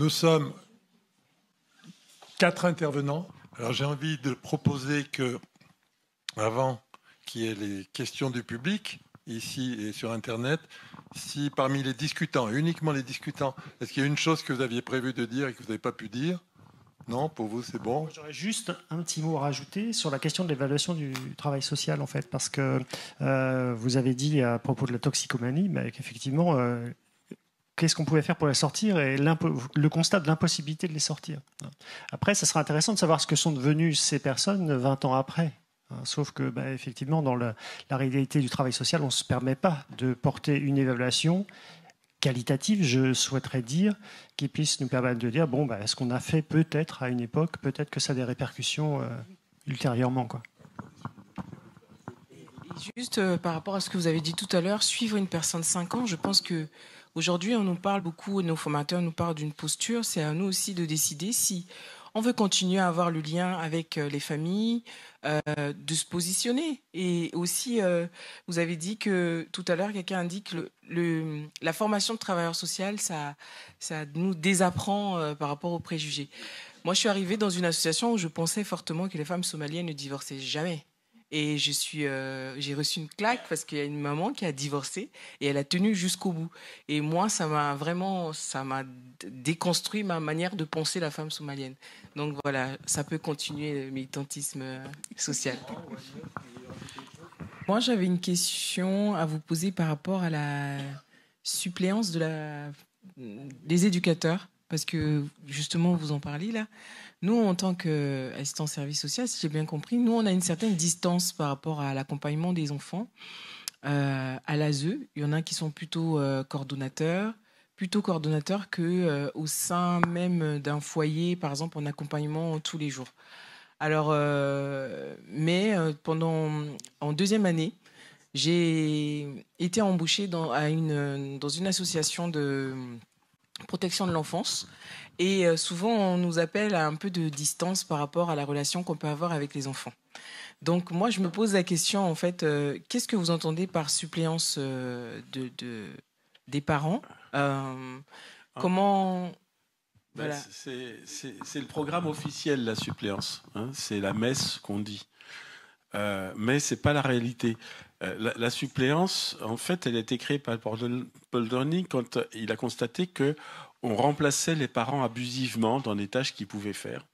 Nous sommes 4 intervenants. Alors j'ai envie de proposer que, avant qu'il y ait les questions du public, ici et sur Internet, si parmi les discutants, uniquement les discutants, est-ce qu'il y a une chose que vous aviez prévu de dire et que vous n'avez pas pu dire? Non, pour vous, c'est bon. J'aurais juste un petit mot à rajouter sur la question de l'évaluation du travail social, en fait, parce que vous avez dit à propos de la toxicomanie qu'effectivement, qu'est-ce qu'on pouvait faire pour les sortir et le constat de l'impossibilité de les sortir. Après, ça sera intéressant de savoir ce que sont devenues ces personnes 20 ans après. Sauf que, effectivement, dans la réalité du travail social, on ne se permet pas de porter une évaluation qualitative, je souhaiterais dire, qui puisse nous permettre de dire, bon, ce qu'on a fait peut-être à une époque, peut-être que ça a des répercussions ultérieurement, quoi. Juste par rapport à ce que vous avez dit tout à l'heure, suivre une personne 5 ans, je pense que aujourd'hui on nous parle beaucoup, nos formateurs nous parlent d'une posture, c'est à nous aussi de décider si on veut continuer à avoir le lien avec les familles, de se positionner. Et aussi, vous avez dit que tout à l'heure, quelqu'un a dit que la formation de travailleur social, ça nous désapprend par rapport aux préjugés. Moi, je suis arrivée dans une association où je pensais fortement que les femmes somaliennes ne divorçaient jamais. Et j'ai reçu une claque parce qu'il y a une maman qui a divorcé et elle a tenu jusqu'au bout. Et moi, ça m'a déconstruit ma manière de penser la femme somalienne. Donc voilà, ça peut continuer le militantisme social. Moi, j'avais une question à vous poser par rapport à la suppléance des éducateurs. Parce que justement, vous en parlez là. Nous, en tant qu'assistant service social, si j'ai bien compris, nous, on a une certaine distance par rapport à l'accompagnement des enfants. À l'ASE, il y en a qui sont plutôt coordonnateurs qu'au sein même d'un foyer, par exemple, en accompagnement tous les jours. Alors, en deuxième année, j'ai été embauchée dans une association de protection de l'enfance. Et souvent, on nous appelle à un peu de distance par rapport à la relation qu'on peut avoir avec les enfants. Donc, moi, je me pose la question, en fait, qu'est-ce que vous entendez par suppléance des parents? Comment... Voilà. C'est le programme officiel, la suppléance. Hein, c'est la messe qu'on dit. Mais ce n'est pas la réalité. La suppléance, en fait, elle a été créée par Paul Dorning quand il a constaté qu'on remplaçait les parents abusivement dans les tâches qu'ils pouvaient faire.